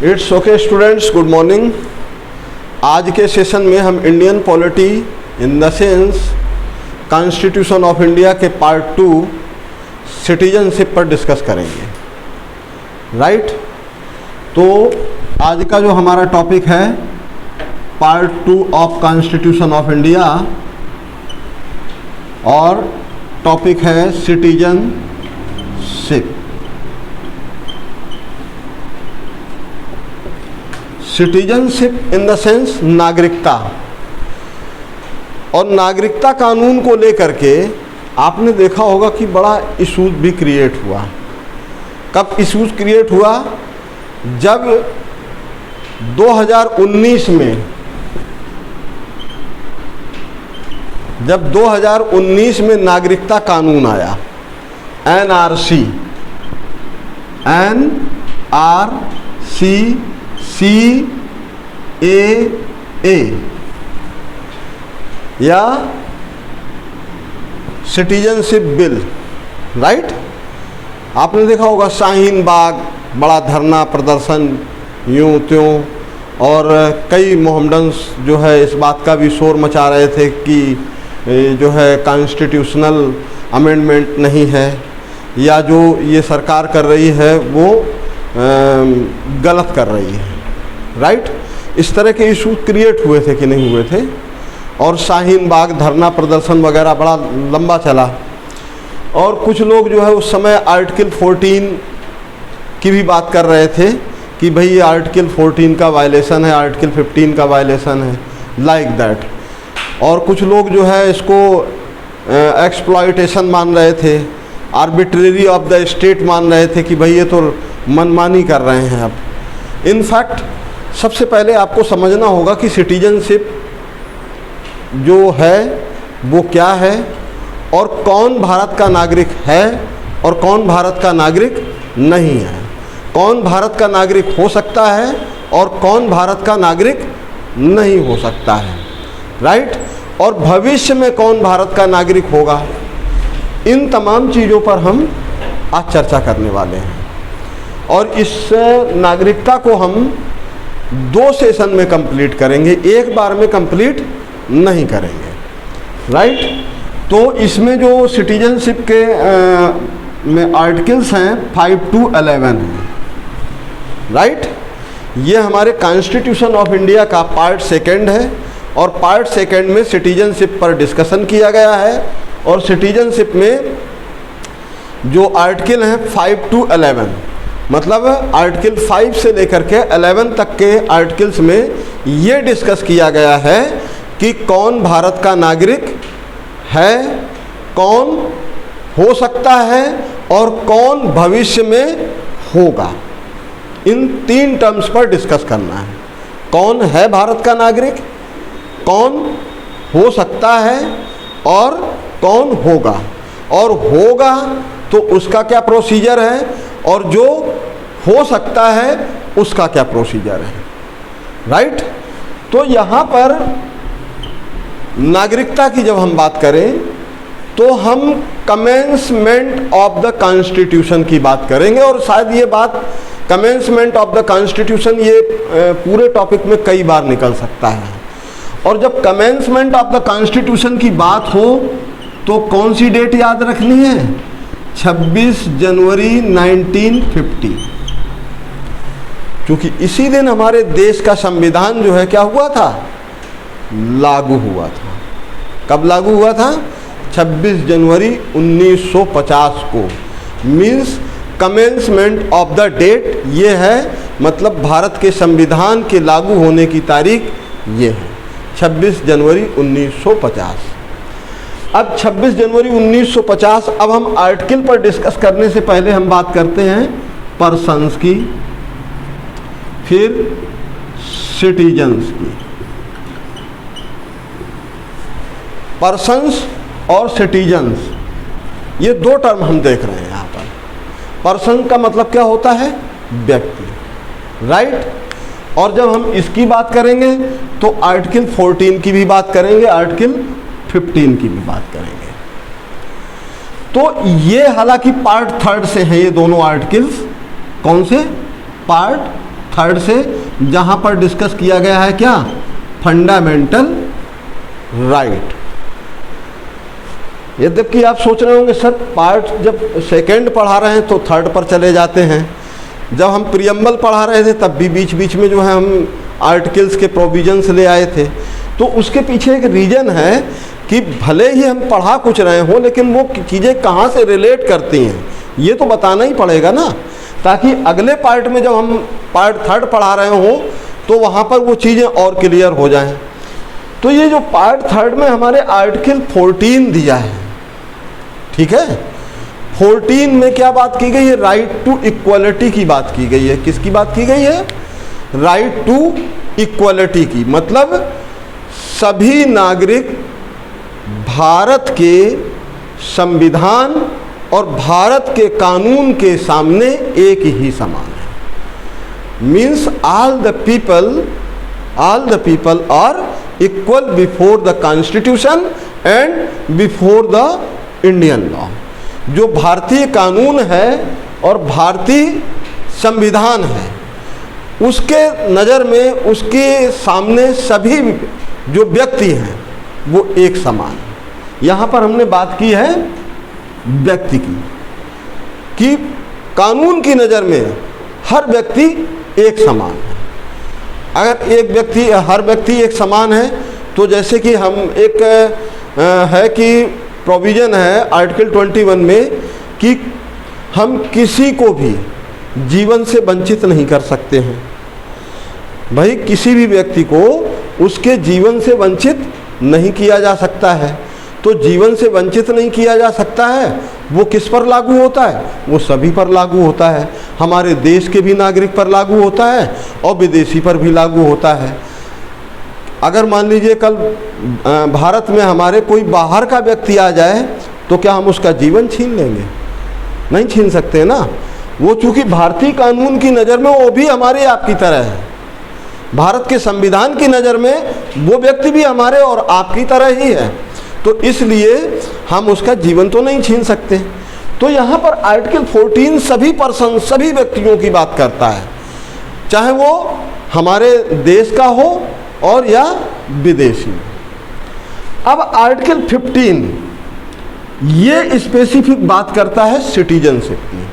It's okay students, good morning. आज के session में हम Indian polity in the sense constitution of India के पार्ट 2 सिटीजनशिप पर डिस्कस करेंगे। राइट, तो आज का जो हमारा टॉपिक है part 2 of constitution of India और टॉपिक है citizenship. Citizenship in the sense नागरिकता। और नागरिकता कानून को लेकर के आपने देखा होगा कि बड़ा इशूज भी क्रिएट हुआ। कब इशूज क्रिएट हुआ? जब 2019 में नागरिकता कानून आया, NRC CAA या सिटीजनशिप बिल। राइट, आपने देखा होगा शाहीन बाग बड़ा धरना प्रदर्शन यूं त्यों, और कई मोहम्मडन्स जो है इस बात का भी शोर मचा रहे थे कि जो है कॉन्स्टिट्यूशनल अमेंडमेंट नहीं है या जो ये सरकार कर रही है वो गलत कर रही है। राइट, इस तरह के इशू क्रिएट हुए थे कि नहीं हुए थे, और शाहीन बाग धरना प्रदर्शन वगैरह बड़ा लंबा चला। और कुछ लोग जो है उस समय आर्टिकल 14 की भी बात कर रहे थे कि भाई ये आर्टिकल 14 का वायलेशन है, आर्टिकल 15 का वायलेशन है, लाइक दैट। और कुछ लोग जो है इसको एक्सप्लॉयटेशन मान रहे थे, आर्बिट्रेरी ऑफ द स्टेट मान रहे थे कि भाई ये तो मनमानी कर रहे हैं। अब इनफैक्ट सबसे पहले आपको समझना होगा कि सिटीजनशिप जो है वो क्या है और कौन भारत का नागरिक है और कौन भारत का नागरिक नहीं है, कौन भारत का नागरिक हो सकता है और कौन भारत का नागरिक नहीं हो सकता है। राइट, और भविष्य में कौन भारत का नागरिक होगा। इन तमाम चीज़ों पर हम आज चर्चा करने वाले हैं। और इस नागरिकता को हम 2 सेशन में कंप्लीट करेंगे, एक बार में कंप्लीट नहीं करेंगे। राइट, तो इसमें जो सिटीजनशिप के में आर्टिकल्स हैं 5 to 11 हैं। राइट, ये हमारे कॉन्स्टिट्यूशन ऑफ इंडिया का पार्ट 2 है और पार्ट 2 में सिटीजनशिप पर डिस्कशन किया गया है। और सिटीजनशिप में जो आर्टिकल हैं 5 to 11, मतलब आर्टिकल 5 से लेकर के 11 तक के आर्टिकल्स में ये डिस्कस किया गया है कि कौन भारत का नागरिक है, कौन हो सकता है और कौन भविष्य में होगा। इन 3 टर्म्स पर डिस्कस करना है। कौन है भारत का नागरिक, कौन हो सकता है और कौन होगा। और होगा तो उसका क्या प्रोसीजर है और जो हो सकता है उसका क्या प्रोसीजर है। राइट, तो यहाँ पर नागरिकता की जब हम बात करें तो हम कमेंसमेंट ऑफ द कॉन्स्टिट्यूशन की बात करेंगे। और शायद ये बात कमेंसमेंट ऑफ द कॉन्स्टिट्यूशन ये पूरे टॉपिक में कई बार निकल सकता है। और जब कमेंसमेंट ऑफ द कॉन्स्टिट्यूशन की बात हो तो कौन सी डेट याद रखनी है? 26 जनवरी 1950, क्योंकि इसी दिन हमारे देश का संविधान जो है क्या हुआ था? लागू हुआ था। कब लागू हुआ था? 26 जनवरी 1950 को। Means commencement of the date ये है, मतलब भारत के संविधान के लागू होने की तारीख ये है 26 जनवरी 1950। अब 26 जनवरी 1950, अब हम आर्टिकल पर डिस्कस करने से पहले हम बात करते हैं पर्सन्स की, फिर सिटीजन्स की। पर्सन्स और सिटीजन्स ये 2 टर्म हम देख रहे हैं यहाँ पर। पर्सन का मतलब क्या होता है? व्यक्ति। राइट, और जब हम इसकी बात करेंगे तो आर्टिकल 14 की भी बात करेंगे, आर्टिकल 15 की भी बात करेंगे। तो ये हालांकि पार्ट 3 से हैं ये दोनों आर्टिकल्स। कौन से? पार्ट थर्ड से, जहाँ पर डिस्कस किया गया है क्या, फंडामेंटल राइट। यद्यपि आप सोच रहे होंगे सर पार्ट जब सेकंड पढ़ा रहे हैं तो थर्ड पर चले जाते हैं, जब हम प्रियम्बल पढ़ा रहे थे तब भी बीच बीच में जो है हम आर्टिकल्स के प्रोविजंस ले आए थे। तो उसके पीछे एक रीज़न है कि भले ही हम पढ़ा कुछ रहे हों लेकिन वो चीज़ें कहाँ से रिलेट करती हैं ये तो बताना ही पड़ेगा ना, ताकि अगले पार्ट में जब हम पार्ट थर्ड पढ़ा रहे हों तो वहाँ पर वो चीज़ें और क्लियर हो जाएं। तो ये जो पार्ट थर्ड में हमारे आर्टिकल 14 दिया है, ठीक है, 14 में क्या बात की गई है, राइट टू इक्वलिटी की बात की गई है। किसकी बात की गई है, राइट टू इक्वलिटी की। मतलब सभी नागरिक भारत के संविधान और भारत के कानून के सामने एक ही समान है। Means all the people are equal before the constitution and before the Indian law. जो भारतीय कानून है और भारतीय संविधान है उसके नज़र में, उसके सामने सभी जो व्यक्ति हैं वो एक समान है। यहाँ पर हमने बात की है व्यक्ति की, कि कानून की नज़र में हर व्यक्ति एक समान है। अगर एक व्यक्ति, हर व्यक्ति एक समान है तो जैसे कि हम एक है कि प्रोविज़न है आर्टिकल 21 में कि हम किसी को भी जीवन से वंचित नहीं कर सकते हैं। भाई किसी भी व्यक्ति को उसके जीवन से वंचित नहीं किया जा सकता है। तो जीवन से वंचित नहीं किया जा सकता है वो किस पर लागू होता है, वो सभी पर लागू होता है। हमारे देश के भी नागरिक पर लागू होता है और विदेशी पर भी लागू होता है। अगर मान लीजिए कल भारत में हमारे कोई बाहर का व्यक्ति आ जाए तो क्या हम उसका जीवन छीन लेंगे, नहीं छीन सकते ना। वो चूँकि भारतीय कानून की नज़र में वो भी हमारे आपकी तरह है, भारत के संविधान की नज़र में वो व्यक्ति भी हमारे और आपकी तरह ही है, तो इसलिए हम उसका जीवन तो नहीं छीन सकते। तो यहाँ पर आर्टिकल 14 सभी पर्सन, सभी व्यक्तियों की बात करता है, चाहे वो हमारे देश का हो और या विदेशी। अब आर्टिकल 15 ये स्पेसिफिक बात करता है सिटीजनशिप की,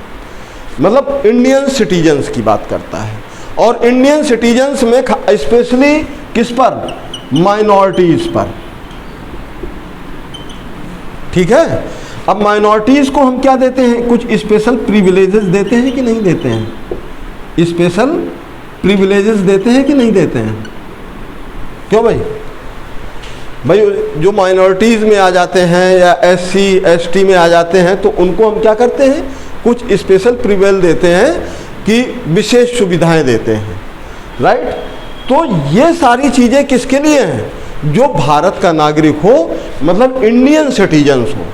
मतलब इंडियन सिटीजन्स की बात करता है। और इंडियन सिटीजन्स में स्पेशली किस पर, माइनॉरिटीज़ पर, ठीक है। अब माइनॉरिटीज़ को हम क्या देते हैं, कुछ स्पेशल प्रिविलेजेस देते हैं कि नहीं देते हैं, स्पेशल प्रिविलेजेस देते हैं कि नहीं देते हैं, क्यों भाई जो माइनॉरिटीज़ में आ जाते हैं या SC ST में आ जाते हैं तो उनको हम क्या करते हैं, कुछ स्पेशल प्रिविलेज देते हैं कि विशेष सुविधाएं देते हैं, राइट। तो ये सारी चीज़ें किसके लिए हैं, जो भारत का नागरिक हो, मतलब इंडियन सिटीजन्स हो,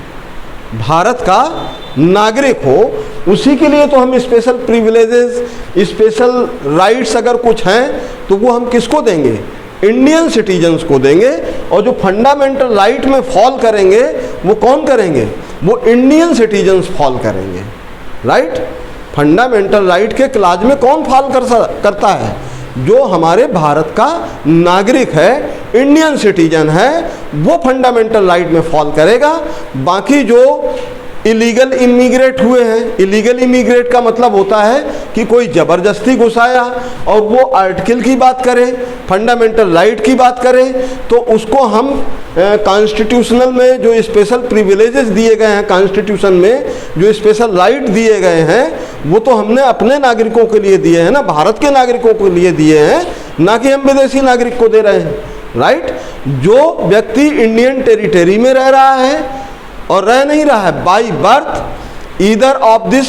भारत का नागरिक हो, उसी के लिए तो हम स्पेशल प्रिविलेजेस, स्पेशल राइट्स अगर कुछ हैं तो वो हम किसको देंगे, इंडियन सिटीजन्स को देंगे। और जो फंडामेंटल राइट में फॉल करेंगे वो कौन करेंगे, वो इंडियन सिटीजन्स फॉल करेंगे, राइट। फंडामेंटल राइट के क्लाज में कौन फॉल करता है, जो हमारे भारत का नागरिक है, इंडियन सिटीजन है, वो फंडामेंटल राइट में फॉल करेगा। बाकी जो इलीगल इमिग्रेट हुए हैं, इलीगल इमिग्रेट का मतलब होता है कि कोई ज़बरदस्ती घुसाया और वो आर्टिकल की बात करे, फंडामेंटल राइट की बात करे, तो उसको हम कॉन्स्टिट्यूशनल में जो स्पेशल प्रिविलेजेस दिए गए हैं, कॉन्स्टिट्यूशन में जो स्पेशल राइट दिए गए हैं वो तो हमने अपने नागरिकों के लिए दिए हैं ना, भारत के नागरिकों के लिए दिए हैं, ना कि हम विदेशी नागरिक को दे रहे हैं, राइट। जो व्यक्ति इंडियन टेरिटरी में रह रहा है और रह नहीं रहा है by birth, either of this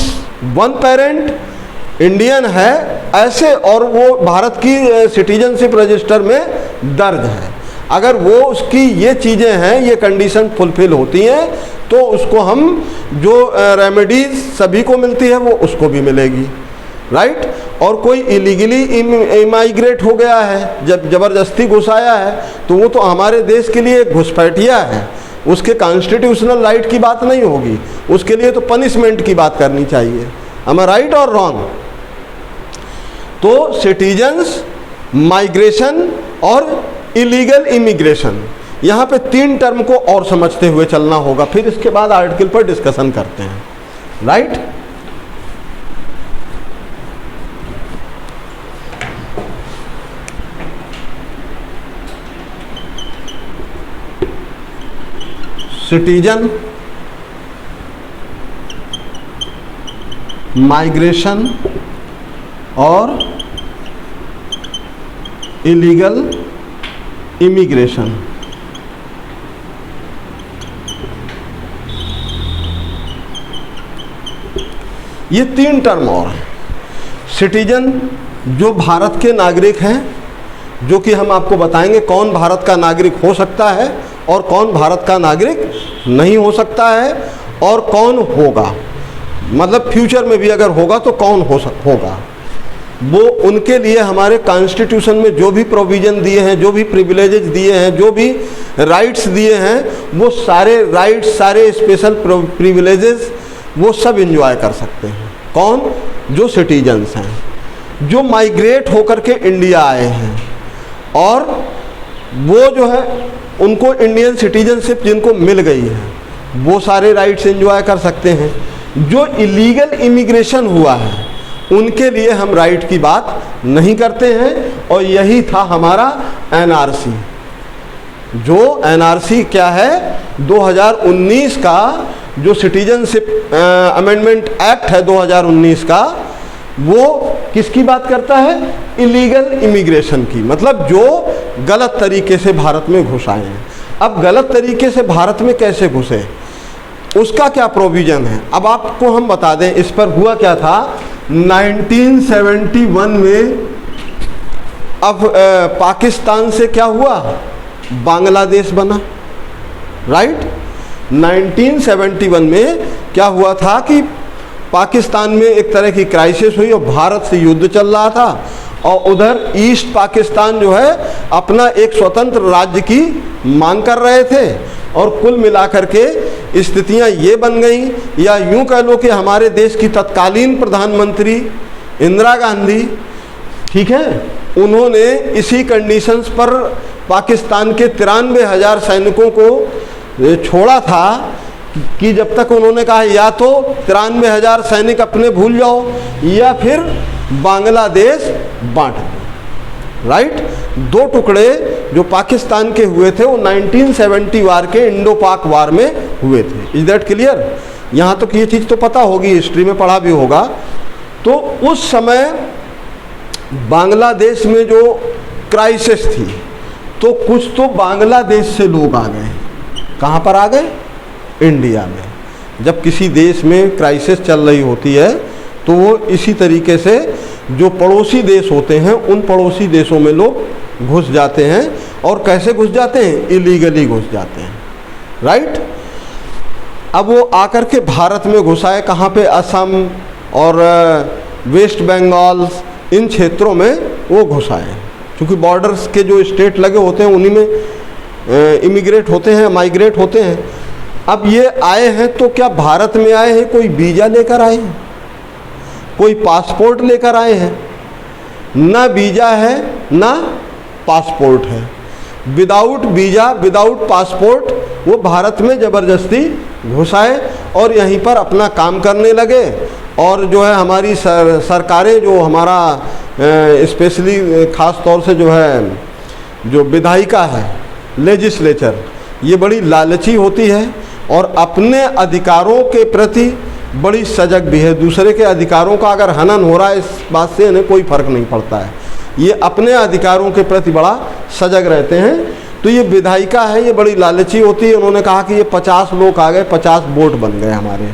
one parent Indian है ऐसे, और वो भारत की सिटीजनशिप रजिस्टर में दर्ज है, अगर वो उसकी ये चीज़ें हैं, ये कंडीशन फुलफिल होती हैं तो उसको हम जो रेमेडीज सभी को मिलती है वो उसको भी मिलेगी, राइट। और कोई इलीगली इमाइग्रेट हो गया है, जब ज़बरदस्ती घुसाया है, तो वो तो हमारे देश के लिए घुसपैठिया है, उसके कॉन्स्टिट्यूशनल राइट की बात नहीं होगी, उसके लिए तो पनिशमेंट की बात करनी चाहिए। am I राइट और रॉन्ग। तो सिटीजन्स, माइग्रेशन और इलीगल इमिग्रेशन, यहाँ पे 3 टर्म को और समझते हुए चलना होगा, फिर इसके बाद आर्टिकल पर डिस्कशन करते हैं। राइट? सिटीजन, माइग्रेशन और इलीगल इमिग्रेशन। ये 3 टर्म और हैं। सिटीजन जो भारत के नागरिक हैं, जो कि हम आपको बताएंगे कौन भारत का नागरिक हो सकता है और कौन भारत का नागरिक नहीं हो सकता है और कौन होगा, मतलब फ्यूचर में भी अगर होगा तो कौन होगा। वो उनके लिए हमारे कॉन्स्टिट्यूशन में जो भी प्रोविज़न दिए हैं, जो भी प्रिविलेजेस दिए हैं, जो भी राइट्स दिए हैं, वो सारे राइट्स, सारे स्पेशल प्रिविलेजेस वो सब एंजॉय कर सकते हैं। कौन? जो सिटीजन्स हैं, जो माइग्रेट होकर के इंडिया आए हैं और वो जो है उनको इंडियन सिटीजनशिप जिनको मिल गई है, वो सारे राइट्स एंजॉय कर सकते हैं। जो इलीगल इमिग्रेशन हुआ है उनके लिए हम राइट की बात नहीं करते हैं। और यही था हमारा एनआरसी। जो एनआरसी क्या है, 2019 का जो सिटीजनशिप अमेंडमेंट एक्ट है 2019 का, वो किसकी बात करता है? इलीगल इमिग्रेशन की, मतलब जो गलत तरीके से भारत में घुस आए हैं। अब गलत तरीके से भारत में कैसे घुसे, उसका क्या प्रोविज़न है, अब आपको हम बता दें। इस पर हुआ क्या था, 1971 में अब पाकिस्तान से क्या हुआ, बांग्लादेश बना। राइट? 1971 में क्या हुआ था कि पाकिस्तान में एक तरह की क्राइसिस हुई और भारत से युद्ध चल रहा था, और उधर ईस्ट पाकिस्तान जो है अपना एक स्वतंत्र राज्य की मांग कर रहे थे। और कुल मिलाकर के स्थितियां ये बन गई, या यूं कह लो कि हमारे देश की तत्कालीन प्रधानमंत्री इंदिरा गांधी, ठीक है, उन्होंने इसी कंडीशंस पर पाकिस्तान के 93,000 सैनिकों को छोड़ा था कि जब तक उन्होंने कहा या तो 93,000 सैनिक अपने भूल जाओ या फिर बांग्लादेश बांट दो। राइट? 2 टुकड़े जो पाकिस्तान के हुए थे वो 1970 वार के इंडो पाक वार में हुए थे। Is that clear? यहाँ तक ये चीज़ तो पता होगी, हिस्ट्री में पढ़ा भी होगा। तो उस समय बांग्लादेश में जो क्राइसिस थी, तो कुछ तो बांग्लादेश से लोग आ गए। कहाँ पर आ गए? इंडिया में। जब किसी देश में क्राइसिस चल रही होती है तो वो इसी तरीके से जो पड़ोसी देश होते हैं उन पड़ोसी देशों में लोग घुस जाते हैं। और कैसे घुस जाते हैं? इलीगली घुस जाते हैं। राइट? अब वो आकर के भारत में घुसाए कहाँ पे? असम और वेस्ट बंगाल, इन क्षेत्रों में वो घुसाए, क्योंकि बॉर्डर्स के जो स्टेट लगे होते हैं उन्हीं में इमिग्रेट होते हैं, माइग्रेट होते हैं। अब ये आए हैं तो क्या भारत में आए हैं कोई वीज़ा लेकर आए हैं, कोई पासपोर्ट लेकर आए हैं? ना वीज़ा है ना पासपोर्ट है। विदाउट वीज़ा, विदाउट पासपोर्ट वो भारत में ज़बरदस्ती घुसाए और यहीं पर अपना काम करने लगे। और जो है हमारी सरकारें, जो हमारा स्पेशली ख़ास तौर से जो है जो विधायिका है, लेजिस्लेचर, ये बड़ी लालची होती है और अपने अधिकारों के प्रति बड़ी सजग भी है। दूसरे के अधिकारों का अगर हनन हो रहा है, इस बात से इन्हें कोई फ़र्क नहीं पड़ता है। ये अपने अधिकारों के प्रति बड़ा सजग रहते हैं। तो ये विधायिका है, ये बड़ी लालची होती है। उन्होंने कहा कि ये 50 लोग आ गए, 50 वोट बन गए हमारे।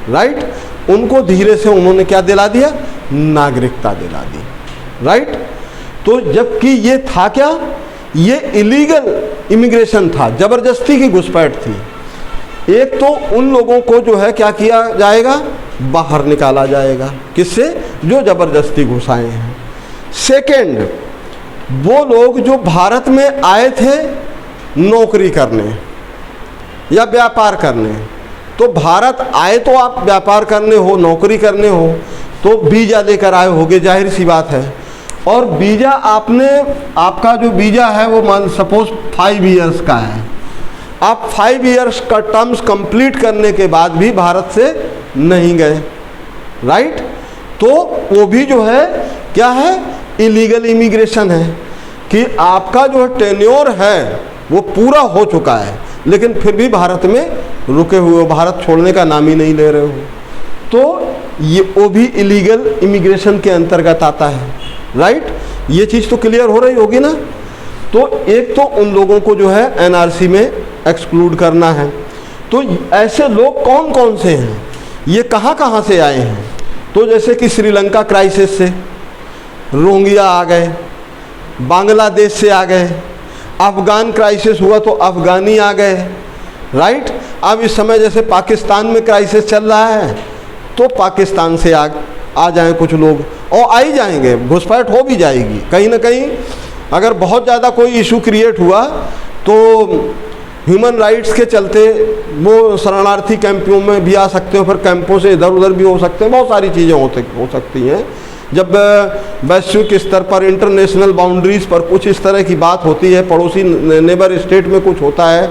राइट? उनको धीरे से उन्होंने क्या दिला दिया? नागरिकता दिला दी। राइट? तो जबकि ये था क्या? ये इलीगल इमिग्रेशन था, ज़बरदस्ती की घुसपैठ थी। एक तो उन लोगों को जो है क्या किया जाएगा? बाहर निकाला जाएगा। किससे? जो ज़बरदस्ती घुसाए हैं। सेकेंड, वो लोग जो भारत में आए थे नौकरी करने या व्यापार करने, तो भारत आए तो आप व्यापार करने हो, नौकरी करने हो, तो वीज़ा लेकर आए होगे, जाहिर सी बात है। और वीज़ा आपका जो वीज़ा है वो मान सपोज 5 ईयर्स का है, आप 5 ईयर्स का टर्म्स कंप्लीट करने के बाद भी भारत से नहीं गए, राइट, तो वो भी जो है क्या है, इलीगल इमिग्रेशन है कि आपका जो टेन्योर है वो पूरा हो चुका है लेकिन फिर भी भारत में रुके हुए हो, भारत छोड़ने का नाम ही नहीं ले रहे हो, तो ये वो भी इलीगल इमिग्रेशन के अंतर्गत आता है, राइट। ये चीज़ तो क्लियर हो रही होगी ना। तो एक तो उन लोगों को जो है एनआरसी में एक्सक्लूड करना है। तो ऐसे लोग कौन कौन से हैं, ये कहाँ कहाँ से आए हैं, तो जैसे कि श्रीलंका क्राइसिस से रोहिंग्या आ गए, बांग्लादेश से आ गए, अफ़गान क्राइसिस हुआ तो अफ़गानी आ गए, राइट। अब इस समय जैसे पाकिस्तान में क्राइसिस चल रहा है तो पाकिस्तान से आ जाएं कुछ लोग, और आ ही जाएंगे, घुसपैठ हो भी जाएगी कहीं ना कहीं। अगर बहुत ज़्यादा कोई इशू क्रिएट हुआ तो ह्यूमन राइट्स के चलते वो शरणार्थी कैंपों में भी आ सकते हो, फिर कैंपों से इधर उधर भी हो सकते हैं, बहुत सारी चीज़ें हो सकती हैं। जब वैश्विक स्तर पर इंटरनेशनल बाउंड्रीज़ पर कुछ इस तरह की बात होती है, पड़ोसी नेबर स्टेट में कुछ होता है,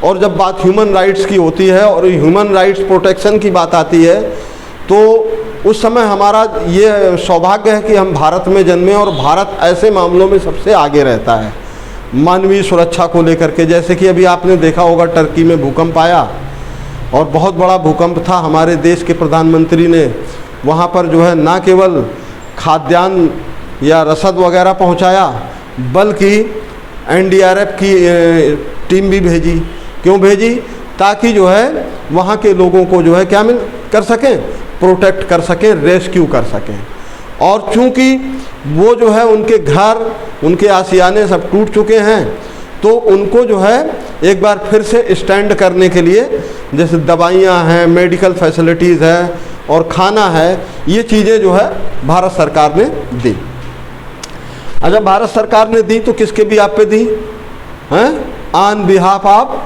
और जब बात ह्यूमन राइट्स की होती है और ह्यूमन राइट्स प्रोटेक्शन की बात आती है, तो उस समय हमारा ये सौभाग्य है कि हम भारत में जन्मे, और भारत ऐसे मामलों में सबसे आगे रहता है मानवीय सुरक्षा को लेकर के। जैसे कि अभी आपने देखा होगा टर्की में भूकंप आया, और बहुत बड़ा भूकंप था, हमारे देश के प्रधानमंत्री ने वहाँ पर जो है ना केवल खाद्यान्न या रसद वगैरह पहुँचाया, बल्कि एनडीआरएफ की टीम भी भेजी। क्यों भेजी? ताकि जो है वहाँ के लोगों को जो है क्या कर सकें, प्रोटेक्ट कर सकें, रेस्क्यू कर सकें। और चूँकि वो जो है उनके घर, उनके आशियाने सब टूट चुके हैं, तो उनको जो है एक बार फिर से स्टैंड करने के लिए जैसे दवाइयाँ हैं, मेडिकल फैसिलिटीज़ है और खाना है, ये चीज़ें जो है भारत सरकार ने दी। अच्छा, भारत सरकार ने दी तो किसके भी आप पे दी हैं? On behalf of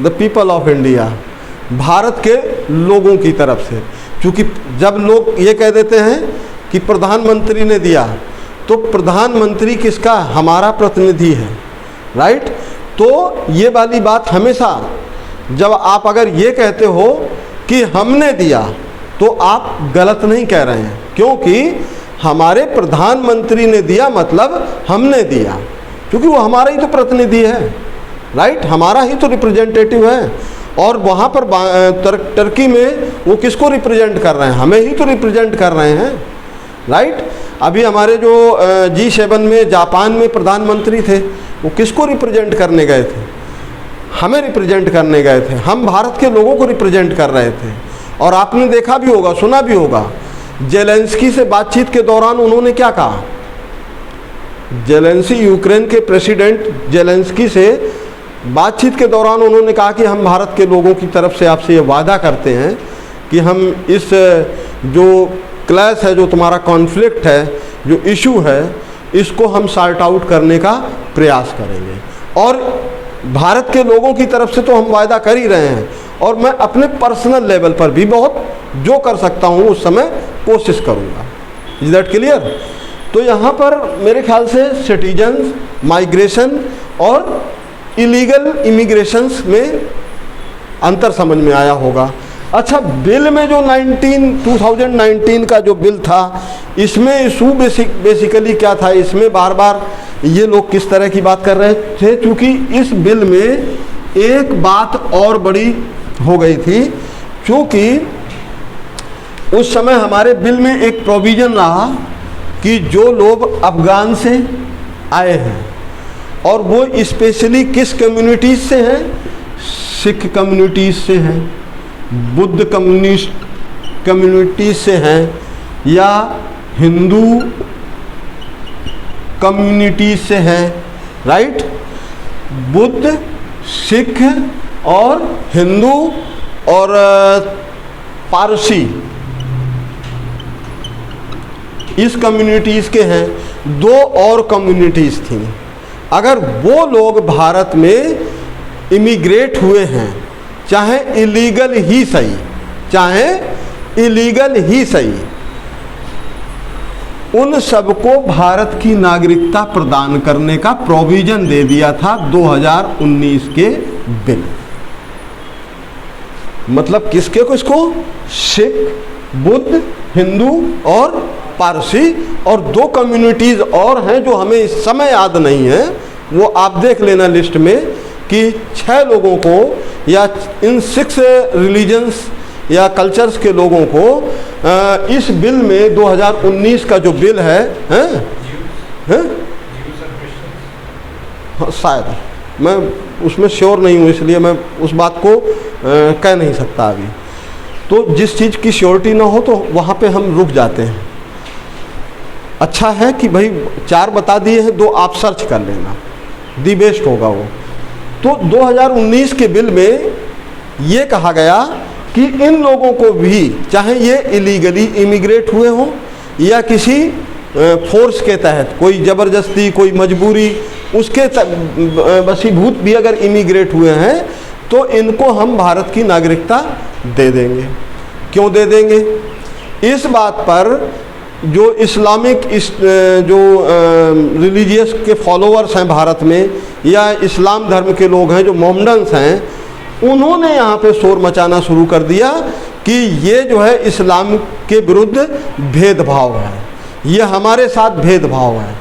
the people of India, Bharat के लोगों की तरफ से। क्योंकि जब लोग ये कह देते हैं कि प्रधानमंत्री ने दिया, तो प्रधानमंत्री किसका? हमारा प्रतिनिधि है, राइट। तो ये वाली बात हमेशा, जब आप अगर ये कहते हो कि हमने दिया, तो आप गलत नहीं कह रहे हैं, क्योंकि हमारे प्रधानमंत्री ने दिया मतलब हमने दिया, क्योंकि वो हमारा ही तो प्रतिनिधि है, राइट, हमारा ही तो रिप्रेजेंटेटिव है। और वहाँ पर टर्की में वो किसको रिप्रेजेंट कर रहे हैं? हमें ही तो रिप्रेजेंट कर रहे हैं, राइट। अभी हमारे जो G7 में जापान में प्रधानमंत्री थे, वो किसको रिप्रेजेंट करने गए थे? हमें रिप्रेजेंट करने गए थे, हम भारत के लोगों को रिप्रेजेंट कर रहे थे। और आपने देखा भी होगा, सुना भी होगा, जेलेंस्की से बातचीत के दौरान उन्होंने क्या कहा? जेलेंस्की, यूक्रेन के प्रेसिडेंट जेलेंस्की से बातचीत के दौरान उन्होंने कहा कि हम भारत के लोगों की तरफ से आपसे ये वादा करते हैं कि हम इस जो क्लैश है, जो तुम्हारा कॉन्फ्लिक्ट है, जो इशू है, इसको हम सॉर्ट आउट करने का प्रयास करेंगे। और भारत के लोगों की तरफ से तो हम वादा कर ही रहे हैं, और मैं अपने पर्सनल लेवल पर भी बहुत जो कर सकता हूँ उस समय कोशिश करूँगा। Is that clear? तो यहाँ पर मेरे ख्याल से सिटीजन्स, माइग्रेशन और इलीगल इमिग्रेशंस में अंतर समझ में आया होगा। अच्छा, बिल में जो 2019 का जो बिल था, इसमें इशू बेसिकली क्या था? इसमें बार बार ये लोग किस तरह की बात कर रहे थे? क्योंकि इस बिल में एक बात और बड़ी हो गई थी, क्योंकि उस समय हमारे बिल में एक प्रोविज़न रहा कि जो लोग अफ़गान से आए हैं, और वो स्पेशली किस कम्युनिटीज़ से हैं? सिख कम्युनिटीज़ से हैं, बुद्ध कम्युनिटीज़ से हैं, या हिंदू कम्युनिटीज़ से हैं, राइट। बुद्ध, सिख और हिंदू और पारसी, इस कम्युनिटीज़ के हैं। दो और कम्युनिटीज़ थी। अगर वो लोग भारत में इमिग्रेट हुए हैं, चाहे इलीगल ही सही, चाहे इलीगल ही सही, उन सबको भारत की नागरिकता प्रदान करने का प्रोविजन दे दिया था 2019 के बिल। मतलब किसके किसको? सिख, बुद्ध, हिंदू और पारसी, और 2 कम्युनिटीज और हैं जो हमें इस समय याद नहीं है, वो आप देख लेना लिस्ट में कि 6 लोगों को या इन 6 रिलीजन्स या कल्चर्स के लोगों को इस बिल में 2019 का जो बिल है, हाँ, शायद मैं उसमें श्योर नहीं हूँ, इसलिए मैं उस बात को कह नहीं सकता अभी। तो जिस चीज़ की श्योरिटी ना हो तो वहाँ पे हम रुक जाते हैं। अच्छा है कि भाई 4 बता दिए हैं, 2 आप सर्च कर लेना, दी बेस्ट होगा वो। तो 2019 के बिल में ये कहा गया कि इन लोगों को भी, चाहे ये इलीगली इमिग्रेट हुए हों या किसी फोर्स के तहत, कोई ज़बरदस्ती, कोई मजबूरी, उसके वशीभूत भी अगर इमिग्रेट हुए हैं, तो इनको हम भारत की नागरिकता दे देंगे। क्यों दे देंगे? इस बात पर जो इस्लामिक जो रिलीजियस के फॉलोअर्स हैं भारत में, या इस्लाम धर्म के लोग हैं जो मोहम्मडन्स हैं, उन्होंने यहाँ पे शोर मचाना शुरू कर दिया कि ये जो है इस्लाम के विरुद्ध भेदभाव है, ये हमारे साथ भेदभाव है।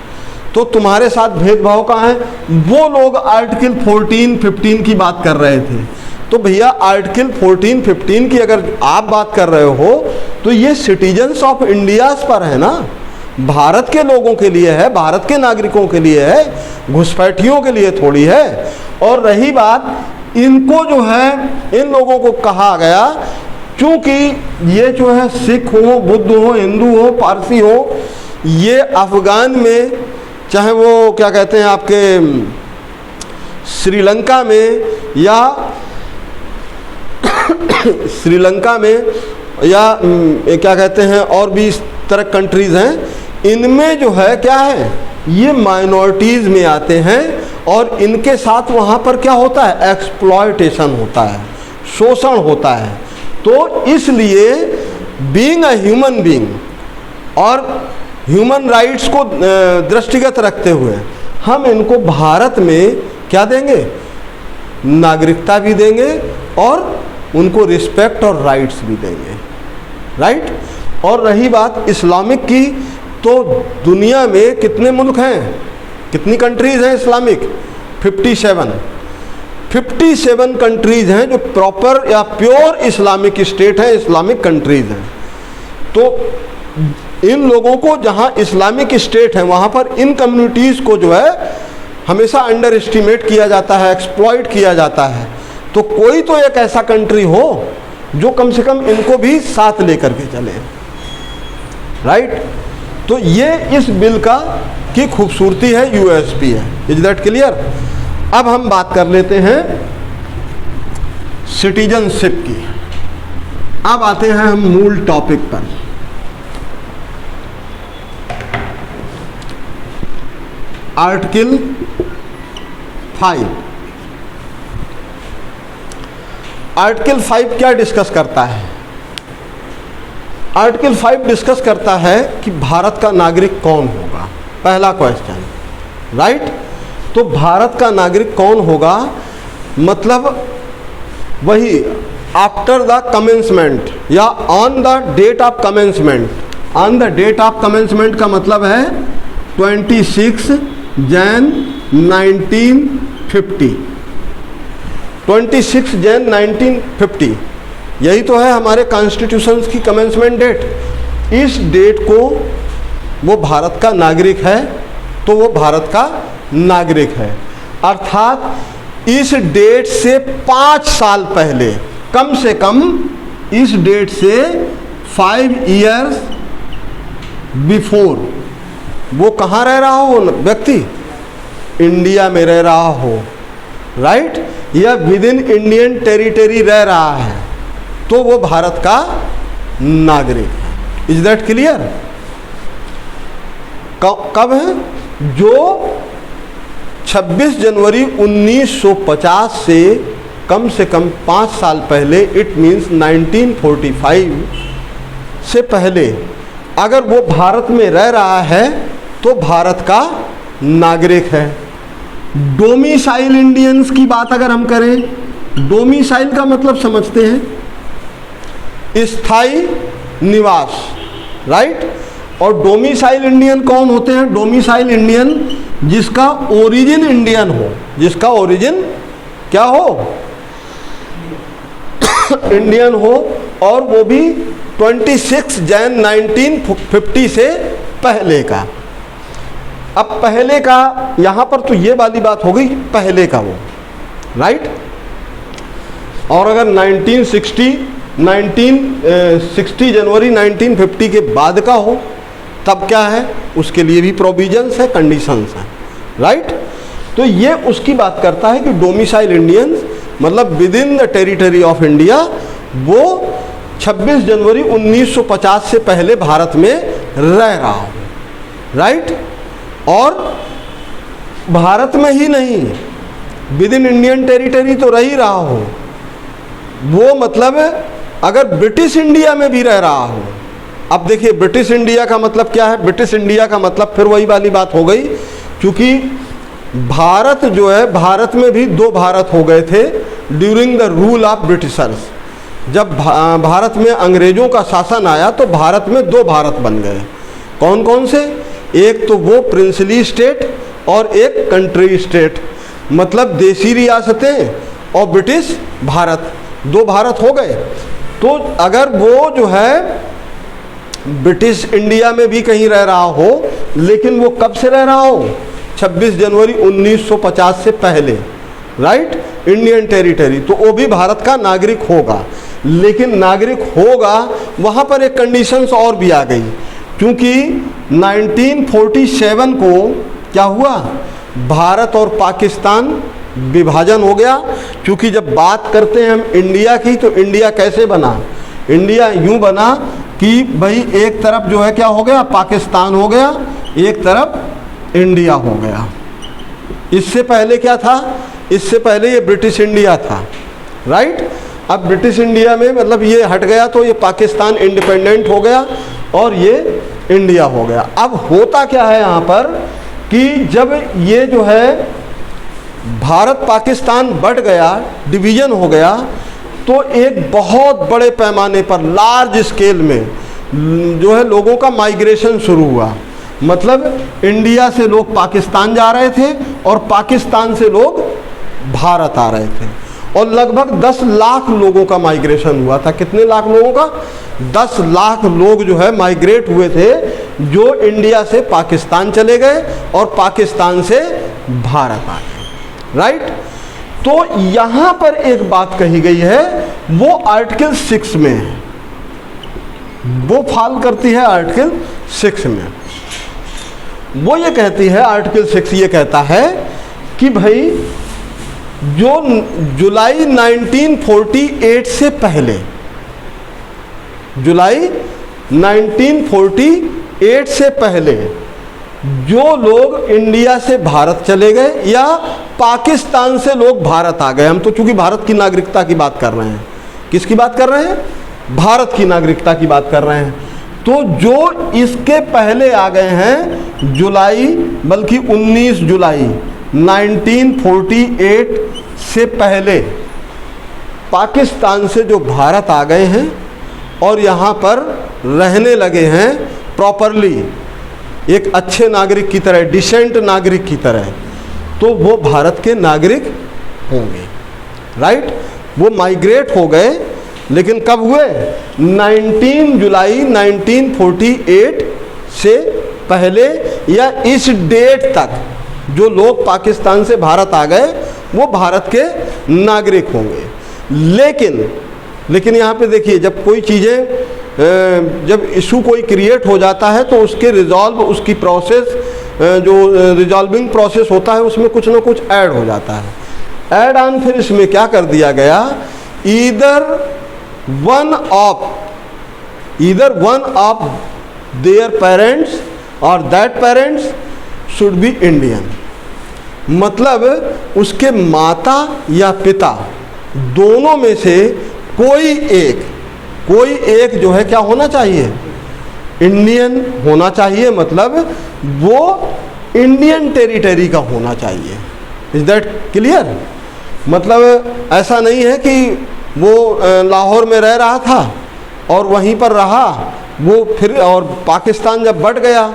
तो तुम्हारे साथ भेदभाव कहाँ है? वो लोग आर्टिकल 14-15 की बात कर रहे थे। तो भैया आर्टिकल 14-15 की अगर आप बात कर रहे हो तो ये सिटीजन्स ऑफ इंडियाज पर है ना, भारत के लोगों के लिए है, भारत के नागरिकों के लिए है, घुसपैठियों के लिए थोड़ी है। और रही बात, इनको जो है, इन लोगों को कहा गया चूँकि ये जो है सिख हो, बुद्ध हो, हिंदू हो, पारसी हो, ये अफ़गान में, चाहे वो क्या कहते हैं आपके श्रीलंका में या श्रीलंका में या क्या कहते हैं और भी इस तरह कंट्रीज़ हैं, इनमें जो है क्या है, ये माइनॉरिटीज़ में आते हैं और इनके साथ वहाँ पर क्या होता है? एक्सप्लॉयटेशन होता है, शोषण होता है। तो इसलिए बीइंग अ ह्यूमन बीइंग और ह्यूमन राइट्स को दृष्टिगत रखते हुए हम इनको भारत में क्या देंगे? नागरिकता भी देंगे और उनको रिस्पेक्ट और राइट्स भी देंगे, राइट। और रही बात इस्लामिक की, तो दुनिया में कितने मुल्क हैं, कितनी कंट्रीज़ हैं इस्लामिक? 57 कंट्रीज़ हैं जो प्रॉपर या प्योर इस्लामिक स्टेट हैं, इस्लामिक कंट्रीज़ हैं। तो इन लोगों को जहाँ इस्लामिक स्टेट है वहाँ पर इन कम्युनिटीज़ को जो है हमेशा अंडर एस्टिमेट किया जाता है, एक्सप्लॉइट किया जाता है। तो कोई तो एक ऐसा कंट्री हो जो कम से कम इनको भी साथ लेकर के चले, राइट। तो ये इस बिल का की खूबसूरती है, यूएसपी है। Is that clear? अब हम बात कर लेते हैं सिटीजनशिप की। अब आते हैं हम मूल टॉपिक पर। आर्टिकल 5। आर्टिकल 5 क्या डिस्कस करता है? आर्टिकल 5 डिस्कस करता है कि भारत का नागरिक कौन होगा। पहला क्वेश्चन, राइट। तो भारत का नागरिक कौन होगा, मतलब वही आफ्टर द कमेंसमेंट या on the date of commencement. On the date of commencement का मतलब है 26 जैन 1950। 26 जैन 1950 यही तो है हमारे कॉन्स्टिट्यूशन की कमेंसमेंट डेट। इस डेट को वो भारत का नागरिक है तो वो भारत का नागरिक है। अर्थात इस डेट से 5 साल पहले, कम से कम इस डेट से 5 इयर्स बिफोर वो कहाँ रह रहा हो व्यक्ति, इंडिया में रह रहा हो, राइट, या विद इन इंडियन टेरिटरी रह रहा है, तो वो भारत का नागरिक है। Is that clear? कब है? जो 26 जनवरी 1950 से कम 5 साल पहले, इट मीन्स 1945 से पहले अगर वो भारत में रह रहा है तो भारत का नागरिक है। डोमिसाइल इंडियंस की बात अगर हम करें, डोमिसाइल का मतलब समझते हैं स्थायी निवास, राइट। और डोमिसाइल इंडियन कौन होते हैं? डोमिसाइल इंडियन जिसका ओरिजिन इंडियन हो, जिसका ओरिजिन क्या हो? इंडियन हो, और वो भी 26 जैन 1950 से पहले का। अब पहले का यहाँ पर तो ये वाली बात हो गई, पहले का वो, राइट। और अगर 1960 जनवरी 1950 के बाद का हो तब क्या है? उसके लिए भी प्रोविजंस है, कंडीशंस हैं, राइट। तो ये उसकी बात करता है कि डोमिसाइल इंडियंस मतलब with in the territory of India, वो 26 जनवरी 1950 से पहले भारत में रह रहा हो, राइट। और भारत में ही नहीं, विद इन इंडियन टेरिटरी तो रह ही रहा हो वो, मतलब अगर ब्रिटिश इंडिया में भी रह रहा हो। अब देखिए ब्रिटिश इंडिया का मतलब क्या है? ब्रिटिश इंडिया का मतलब फिर वही वाली बात हो गई, क्योंकि भारत जो है, भारत में भी दो भारत हो गए थे during the rule of Britishers. जब भारत में अंग्रेजों का शासन आया तो भारत में दो भारत बन गए। कौन कौन से? एक तो वो प्रिंसली स्टेट और एक कंट्री स्टेट, मतलब देशी रियासतें और ब्रिटिश भारत, दो भारत हो गए। तो अगर वो जो है ब्रिटिश इंडिया में भी कहीं रह रहा हो, लेकिन वो कब से रह रहा हो? 26 जनवरी 1950 से पहले, राइट, इंडियन टेरिटरी, तो वो भी भारत का नागरिक होगा। लेकिन नागरिक होगा, वहाँ पर एक कंडीशंस और भी आ गई, क्योंकि 1947 को क्या हुआ? भारत और पाकिस्तान विभाजन हो गया। क्योंकि जब बात करते हैं हम इंडिया की, तो इंडिया कैसे बना? इंडिया यूं बना कि भाई एक तरफ जो है क्या हो गया? पाकिस्तान हो गया, एक तरफ इंडिया हो गया। इससे पहले क्या था? इससे पहले ये ब्रिटिश इंडिया था, राइट। अब ब्रिटिश इंडिया में मतलब ये हट गया तो ये पाकिस्तान इंडिपेंडेंट हो गया और ये इंडिया हो गया। अब होता क्या है यहाँ पर कि जब ये जो है भारत पाकिस्तान बढ़ गया, डिवीज़न हो गया, तो एक बहुत बड़े पैमाने पर लार्ज स्केल में जो है लोगों का माइग्रेशन शुरू हुआ। मतलब इंडिया से लोग पाकिस्तान जा रहे थे और पाकिस्तान से लोग भारत आ रहे थे, और लगभग 10 लाख लोगों का माइग्रेशन हुआ था। कितने लाख लोगों का? 10 लाख लोग जो है माइग्रेट हुए थे, जो इंडिया से पाकिस्तान चले गए और पाकिस्तान से भारत आ गए, राइट। तो यहाँ पर एक बात कही गई है, वो आर्टिकल 6 में है, वो फॉल करती है आर्टिकल 6 में। वो ये कहती है, आर्टिकल 6 ये कहता है कि भाई जो जुलाई 1948 से पहले, जुलाई 1948 से पहले जो लोग इंडिया से भारत चले गए या पाकिस्तान से लोग भारत आ गए, हम तो चूंकि भारत की नागरिकता की बात कर रहे हैं, किसकी बात कर रहे हैं? भारत की नागरिकता की बात कर रहे हैं। तो जो इसके पहले आ गए हैं जुलाई, बल्कि 19 जुलाई 1948 से पहले पाकिस्तान से जो भारत आ गए हैं और यहाँ पर रहने लगे हैं प्रॉपरली, एक अच्छे नागरिक की तरह, डिसेंट नागरिक की तरह, तो वो भारत के नागरिक होंगे, राइट। वो माइग्रेट हो गए, लेकिन कब हुए? 19 जुलाई 1948 से पहले या इस डेट तक जो लोग पाकिस्तान से भारत आ गए वो भारत के नागरिक होंगे। लेकिन यहाँ पे देखिए, जब कोई चीज़ें, जब इशू कोई क्रिएट हो जाता है तो उसके रिजॉल्व, उसकी प्रोसेस, जो रिजॉल्विंग प्रोसेस होता है, उसमें कुछ ना कुछ ऐड हो जाता है। ऐड ऑन फिर इसमें क्या कर दिया गया? Either one of their parents और that parents should be Indian. मतलब उसके माता या पिता दोनों में से कोई एक जो है क्या होना चाहिए? इंडियन होना चाहिए, मतलब वो इंडियन टेरिटरी का होना चाहिए। Is that clear? मतलब ऐसा नहीं है कि वो लाहौर में रह रहा था और वहीं पर रहा वो, फिर और पाकिस्तान जब बढ़ गया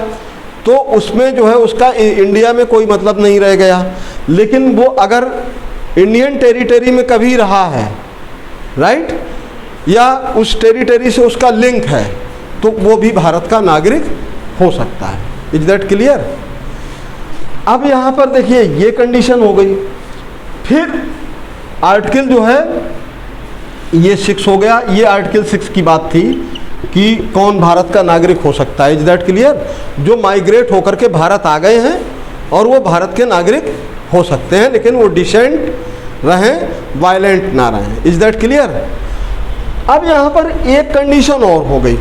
तो उसमें जो है उसका इंडिया में कोई मतलब नहीं रह गया। लेकिन वो अगर इंडियन टेरिटरी में कभी रहा है, राइट, या उस टेरिटरी से उसका लिंक है, तो वो भी भारत का नागरिक हो सकता है। Is that clear? अब यहाँ पर देखिए ये कंडीशन हो गई। फिर आर्टिकल जो है ये 6 हो गया। ये आर्टिकल 6 की बात थी कि कौन भारत का नागरिक हो सकता है। Is that clear? जो माइग्रेट होकर के भारत आ गए हैं और वो भारत के नागरिक हो सकते हैं, लेकिन वो डिसेंट रहें, वायलेंट ना रहें। Is that clear? अब यहाँ पर एक कंडीशन और हो गई,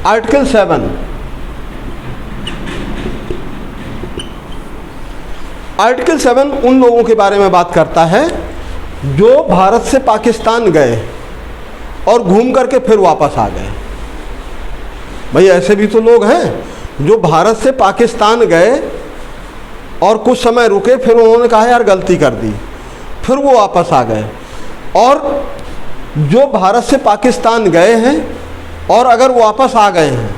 आर्टिकल 7। आर्टिकल 7 उन लोगों के बारे में बात करता है जो भारत से पाकिस्तान गए और घूम करके फिर वापस आ गए। भाई ऐसे भी तो लोग हैं जो भारत से पाकिस्तान गए और कुछ समय रुके, फिर उन्होंने कहा यार गलती कर दी, फिर वो वापस आ गए। और जो भारत से पाकिस्तान गए हैं और अगर वापस आ गए हैं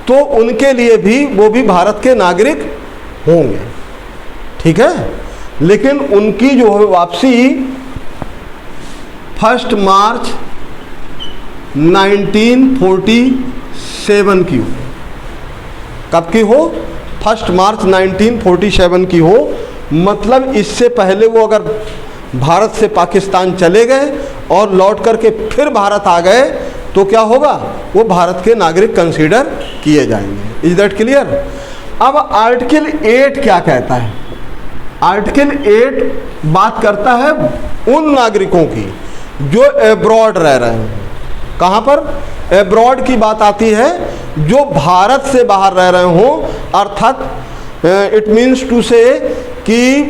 तो उनके लिए भी वो भी भारत के नागरिक होंगे, ठीक है। लेकिन उनकी जो है वापसी 1 मार्च 1947 की हो। कब की हो? 1 मार्च 1947 की हो। मतलब इससे पहले वो अगर भारत से पाकिस्तान चले गए और लौट करके फिर भारत आ गए तो क्या होगा? वो भारत के नागरिक कंसीडर किए जाएंगे। Is that clear? अब आर्टिकल 8 क्या कहता है? आर्टिकल 8 बात करता है उन नागरिकों की जो एब्रॉड रह रहे हैं। कहाँ पर? एब्रॉड की बात आती है जो भारत से बाहर रह रहे हों, अर्थात इट मीन्स टू से कि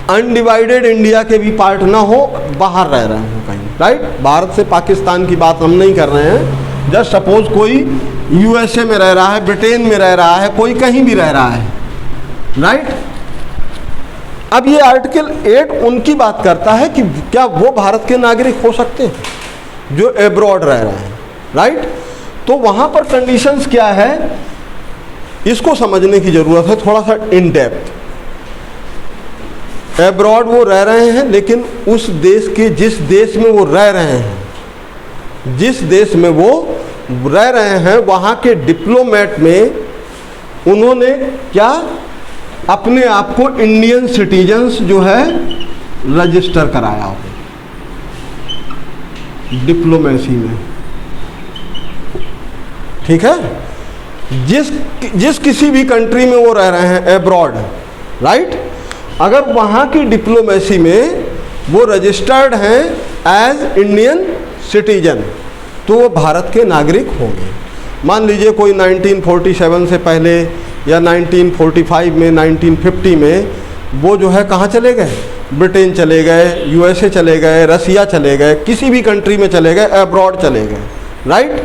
अनडिवाइडेड इंडिया के भी पार्ट ना हो, बाहर रह रहे हो कहीं, राइट। भारत से पाकिस्तान की बात हम नहीं कर रहे हैं। जस्ट सपोज कोई यूएसए में रह रहा है, ब्रिटेन में रह रहा है, कोई कहीं भी रह रहा है, राइट। अब ये आर्टिकल 8 उनकी बात करता है कि क्या वो भारत के नागरिक हो सकते हैं जो एब्रॉड रह रहे हैं, राइट। तो वहाँ पर कंडीशंस क्या है इसको समझने की ज़रूरत है थोड़ा सा इन डेप्थ। एब्रॉड वो रह रहे हैं, लेकिन उस देश के जिस देश में वो रह रहे हैं, जिस देश में वो रह रहे हैं वहाँ के डिप्लोमेट में उन्होंने क्या अपने आप को इंडियन सिटीजन्स जो है रजिस्टर कराया हो डिप्लोमेसी में, ठीक है। जिस किसी भी कंट्री में वो रह रहे हैं एब्रॉड, राइट, अगर वहाँ की डिप्लोमेसी में वो रजिस्टर्ड हैं एज इंडियन सिटीजन तो वो भारत के नागरिक होंगे। मान लीजिए कोई 1947 से पहले या 1945 में, 1950 में वो जो है कहाँ चले गए? ब्रिटेन चले गए, यूएसए चले गए, रसिया चले गए, किसी भी कंट्री में चले गए, एब्रॉड चले गए, राइट।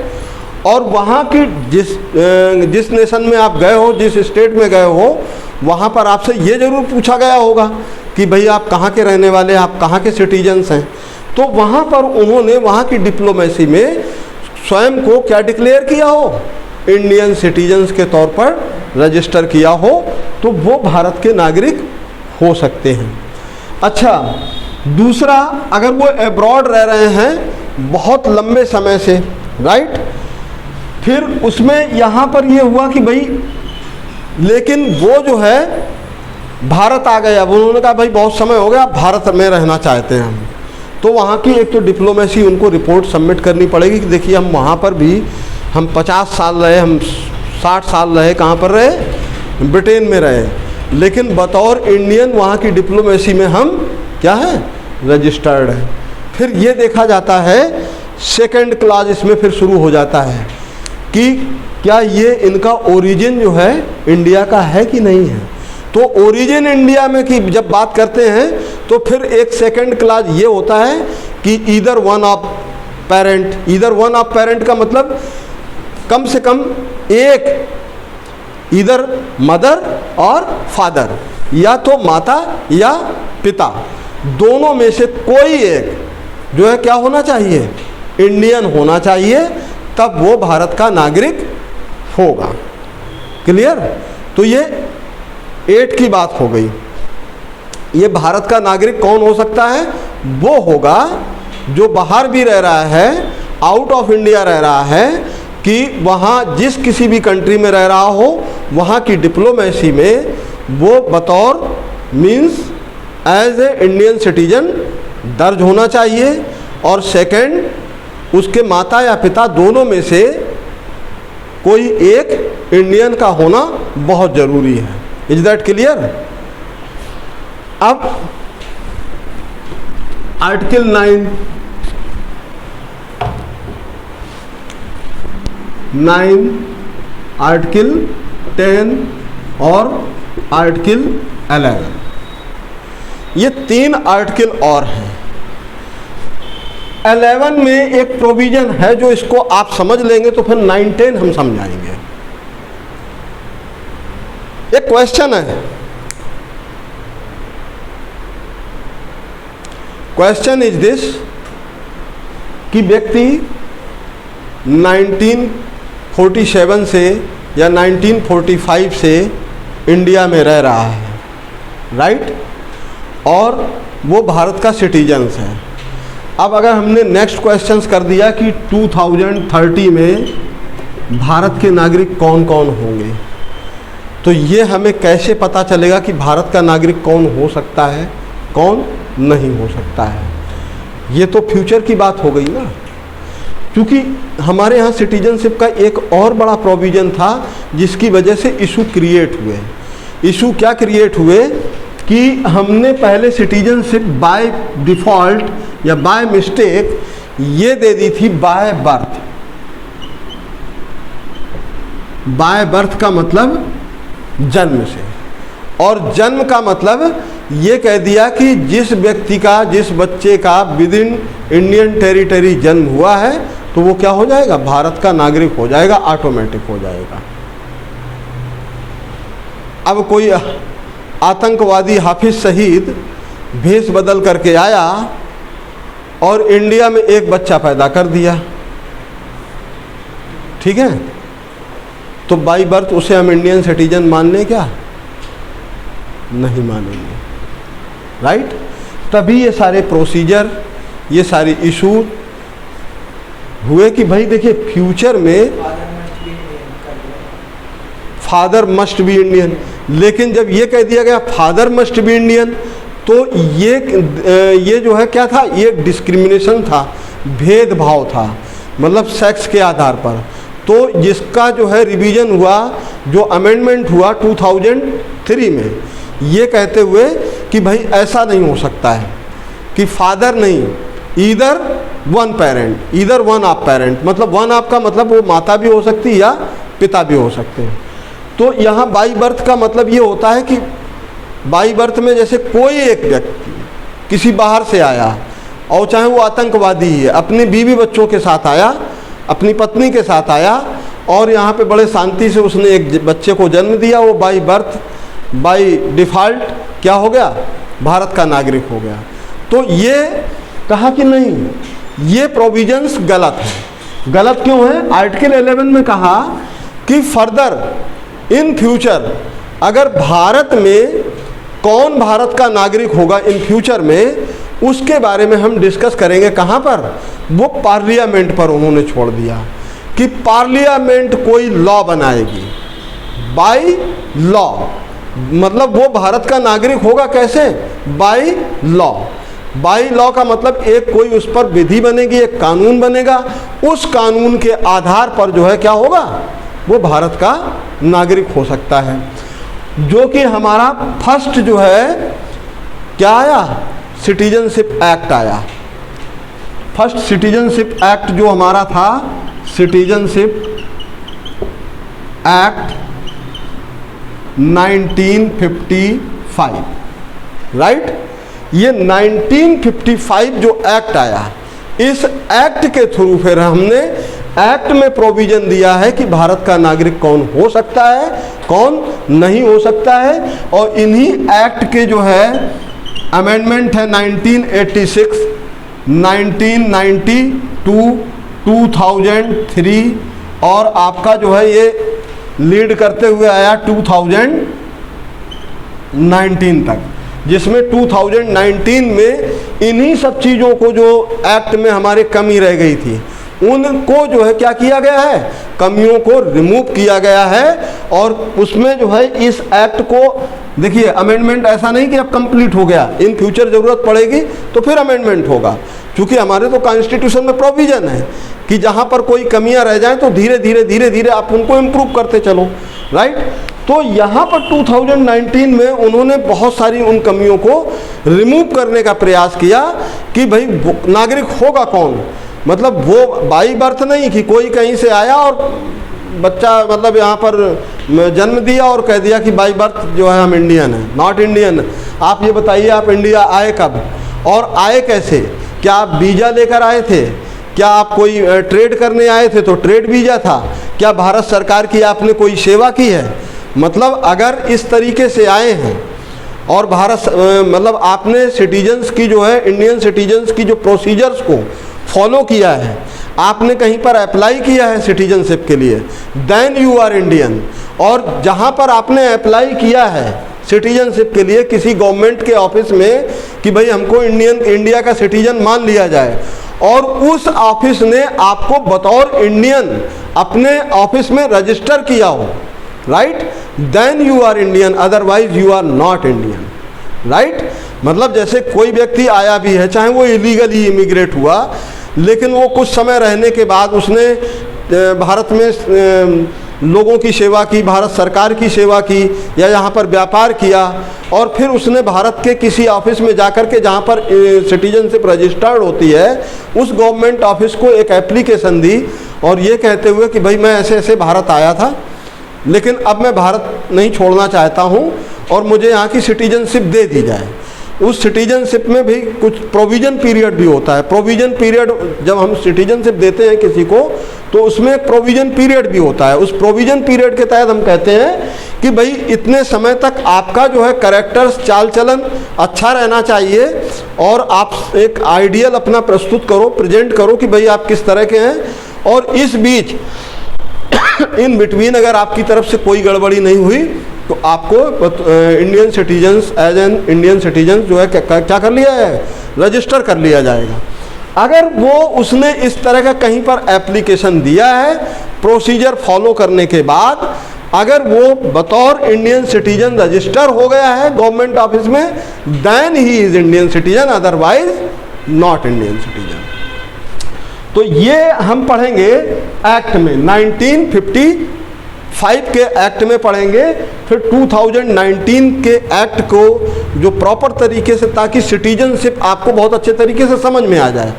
और वहाँ की जिस नेशन में आप गए हो, जिस स्टेट में गए हो, वहाँ पर आपसे ये ज़रूर पूछा गया होगा कि भाई आप कहाँ के रहने वाले, आप कहाँ के सिटीजन्स हैं। तो वहाँ पर उन्होंने वहाँ की डिप्लोमेसी में स्वयं को क्या डिक्लेयर किया हो? इंडियन सिटीजन्स के तौर पर रजिस्टर किया हो, तो वो भारत के नागरिक हो सकते हैं। अच्छा, दूसरा, अगर वो एब्रॉड रह रहे हैं बहुत लंबे समय से, राइट, फिर उसमें यहाँ पर ये हुआ कि भाई लेकिन वो जो है भारत आ गए, अब उन्होंने कहा भाई बहुत समय हो गया, आप भारत में रहना चाहते हैं हम, तो वहाँ की एक तो डिप्लोमेसी उनको रिपोर्ट सबमिट करनी पड़ेगी कि देखिए हम वहाँ पर भी हम 50 साल रहे, हम 60 साल रहे, कहाँ पर रहे? ब्रिटेन में रहे, लेकिन बतौर इंडियन वहाँ की डिप्लोमेसी में हम क्या है? रजिस्टर्ड है। फिर ये देखा जाता है, सेकंड क्लास इसमें फिर शुरू हो जाता है कि क्या ये इनका ओरिजिन जो है इंडिया का है कि नहीं है। तो ओरिजिन इंडिया में की जब बात करते हैं तो फिर एक सेकंड क्लास ये होता है कि either one of parent. Either one of parent का मतलब कम से कम एक, इधर मदर और फादर, या तो माता या पिता, दोनों में से कोई एक जो है क्या होना चाहिए, इंडियन होना चाहिए, तब वो भारत का नागरिक होगा। क्लियर? तो ये 8 की बात हो गई। ये भारत का नागरिक कौन हो सकता है? वो होगा जो बाहर भी रह रहा है, आउट ऑफ इंडिया रह रहा है, कि वहाँ जिस किसी भी कंट्री में रह रहा हो, वहाँ की डिप्लोमेसी में वो बतौर means as a Indian citizen दर्ज होना चाहिए। और सेकंड, उसके माता या पिता दोनों में से कोई एक इंडियन का होना बहुत ज़रूरी है। Is that clear? अब आर्टिकल 9, आर्टिकल 10 और आर्टिकल 11, ये 3 आर्टिकल और हैं। 11 में एक प्रोविजन है जो इसको आप समझ लेंगे तो फिर 9, 10 हम समझाएंगे। एक क्वेश्चन है, क्वेश्चन इज दिस कि व्यक्ति 1947 से या 1945 से इंडिया में रह रहा है, राइट, और वो भारत का सिटीजन्स है। अब अगर हमने नेक्स्ट क्वेश्चंस कर दिया कि 2030 में भारत के नागरिक कौन कौन होंगे, तो ये हमें कैसे पता चलेगा कि भारत का नागरिक कौन हो सकता है, कौन नहीं हो सकता है? ये तो फ्यूचर की बात हो गई ना, क्योंकि हमारे यहाँ सिटीजनशिप का एक और बड़ा प्रोविज़न था जिसकी वजह से इशू क्रिएट हुए। इशू क्या क्रिएट हुए कि हमने पहले सिटीजनशिप बाय डिफ़ॉल्ट या बाय मिस्टेक ये दे दी थी बाय बर्थ। बाय बर्थ का मतलब जन्म से, और जन्म का मतलब ये कह दिया कि जिस व्यक्ति का, जिस बच्चे का विद इन इंडियन टेरिटरी जन्म हुआ है तो वो क्या हो जाएगा, भारत का नागरिक हो जाएगा, ऑटोमेटिक हो जाएगा। अब कोई आतंकवादी हाफिज सईद भेष बदल करके आया और इंडिया में एक बच्चा पैदा कर दिया, ठीक है, तो बाई बर्थ उसे हम इंडियन सिटीजन मान लें क्या? नहीं मानेंगे, राइट? तभी ये सारे प्रोसीजर, ये सारे इशू हुए कि भाई देखिए फ्यूचर में फादर मस्ट बी इंडियन, लेकिन जब ये कह दिया गया फादर मस्ट बी इंडियन तो ये जो है क्या था, ये डिस्क्रिमिनेशन था, भेदभाव था, मतलब सेक्स के आधार पर। तो जिसका जो है रिवीजन हुआ, जो अमेंडमेंट हुआ 2003 में, ये कहते हुए कि भाई ऐसा नहीं हो सकता है कि फादर नहीं, either one parent, either one of parent, मतलब वन ऑफ का मतलब वो माता भी हो सकती है या पिता भी हो सकते हैं। तो यहाँ बाई बर्थ का मतलब ये होता है कि बाई बर्थ में जैसे कोई एक व्यक्ति किसी बाहर से आया और चाहे वो आतंकवादी ही है, अपनी बीवी बच्चों के साथ आया, अपनी पत्नी के साथ आया और यहाँ पे बड़े शांति से उसने एक बच्चे को जन्म दिया, वो बाई बर्थ बाई डिफ़ॉल्ट क्या हो गया, भारत का नागरिक हो गया। तो ये कहा कि नहीं, ये प्रोविजंस गलत है। गलत क्यों है? आर्टिकल 11 में कहा कि फर्दर इन फ्यूचर अगर भारत में कौन भारत का नागरिक होगा इन फ्यूचर में, उसके बारे में हम डिस्कस करेंगे। कहाँ पर? वो पार्लियामेंट पर उन्होंने छोड़ दिया कि पार्लियामेंट कोई लॉ बनाएगी बाय लॉ, मतलब वो भारत का नागरिक होगा कैसे? By law. बाय लॉ का मतलब एक कोई उस पर विधि बनेगी, एक कानून बनेगा, उस कानून के आधार पर जो है क्या होगा, वो भारत का नागरिक हो सकता है। जो कि हमारा फर्स्ट जो है क्या आया, सिटीजनशिप एक्ट आया। फर्स्ट सिटीजनशिप एक्ट जो हमारा था, सिटीजनशिप एक्ट 1955, राइट। ये 1955 जो एक्ट आया, इस एक्ट के थ्रू फिर हमने एक्ट में प्रोविजन दिया है कि भारत का नागरिक कौन हो सकता है, कौन नहीं हो सकता है। और इन्हीं एक्ट के जो है अमेंडमेंट है 1986, 1992, 2003 और आपका जो है ये लीड करते हुए आया 2019 तक, जिसमें 2019 में इन्हीं सब चीज़ों को जो एक्ट में हमारे कमी रह गई थी उनको जो है क्या किया गया है, कमियों को रिमूव किया गया है। और उसमें जो है इस एक्ट को देखिए, अमेंडमेंट ऐसा नहीं कि अब कंप्लीट हो गया, इन फ्यूचर ज़रूरत पड़ेगी तो फिर अमेंडमेंट होगा, क्योंकि हमारे तो कॉन्स्टिट्यूशन में प्रोविज़न है कि जहाँ पर कोई कमियाँ रह जाएं तो धीरे धीरे धीरे धीरे आप उनको इम्प्रूव करते चलो, राइट। तो यहाँ पर 2019 में उन्होंने बहुत सारी उन कमियों को रिमूव करने का प्रयास किया कि भाई नागरिक होगा कौन, मतलब वो बाई बर्थ नहीं कि कोई कहीं से आया और बच्चा मतलब यहाँ पर जन्म दिया और कह दिया कि बाई बर्थ जो है हम इंडियन हैं, नॉट इंडियन। आप ये बताइए आप इंडिया आए कब और आए कैसे? क्या आप वीज़ा लेकर आए थे? क्या आप कोई ट्रेड करने आए थे तो ट्रेड वीज़ा था? क्या भारत सरकार की आपने कोई सेवा की है? मतलब अगर इस तरीके से आए हैं और भारत मतलब आपने सिटीजन्स की जो है, इंडियन सिटीजन्स की जो प्रोसीजर्स को फॉलो किया है, आपने कहीं पर अप्लाई किया है सिटीजनशिप के लिए, देन यू आर इंडियन। और जहाँ पर आपने अप्लाई किया है सिटीजनशिप के लिए किसी गवर्नमेंट के ऑफिस में कि भाई हमको इंडिया का सिटीजन मान लिया जाए, और उस ऑफिस ने आपको बतौर इंडियन अपने ऑफिस में रजिस्टर किया हो, right, then you are Indian, otherwise you are not Indian, right. मतलब जैसे कोई व्यक्ति आया भी है, चाहे वो इलीगली इमिग्रेट हुआ, लेकिन वो कुछ समय रहने के बाद उसने भारत में लोगों की सेवा की, भारत सरकार की सेवा की, या यहाँ पर व्यापार किया, और फिर उसने भारत के किसी ऑफिस में जाकर के जहाँ पर सिटीजनशिप रजिस्टर्ड होती है उस गवर्नमेंट ऑफिस को एक एप्लीकेशन दी, और ये कहते हुए कि भाई मैं ऐसे ऐसे भारत आया था लेकिन अब मैं भारत नहीं छोड़ना चाहता हूँ और मुझे यहाँ की सिटीजनशिप दे दी जाए। उस सिटीजनशिप में भी कुछ प्रोविज़न पीरियड भी होता है। प्रोविज़न पीरियड जब हम सिटीजनशिप देते हैं किसी को तो उसमें एक प्रोविज़न पीरियड भी होता है। उस प्रोविज़न पीरियड के तहत हम कहते हैं कि भाई इतने समय तक आपका जो है कैरेक्टर्स, चाल चलन अच्छा रहना चाहिए, और आप एक आइडियल अपना प्रस्तुत करो, प्रेजेंट करो कि भाई आप किस तरह के हैं, और इस बीच इन बिटवीन अगर आपकी तरफ से कोई गड़बड़ी नहीं हुई तो आपको Indian citizens as an Indian citizen जो है क्या कर लिया है, रजिस्टर कर लिया जाएगा। अगर वो उसने इस तरह का कहीं पर एप्लीकेशन दिया है, प्रोसीजर फॉलो करने के बाद अगर वो बतौर इंडियन सिटीजन रजिस्टर हो गया है गवर्नमेंट ऑफिस में, then he is Indian citizen, otherwise not Indian citizen. तो ये हम पढ़ेंगे एक्ट में 1955 के एक्ट में पढ़ेंगे, फिर 2019 के एक्ट को जो प्रॉपर तरीके से, ताकि सिटीजनशिप आपको बहुत अच्छे तरीके से समझ में आ जाए।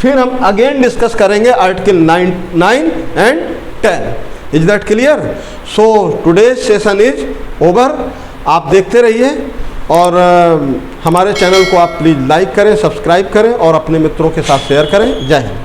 फिर हम अगेन डिस्कस करेंगे article 9 and 10। Is that clear? So today's session is over. आप देखते रहिए और हमारे चैनल को आप प्लीज़ लाइक करें, सब्सक्राइब करें और अपने मित्रों के साथ शेयर करें। जय हिंद।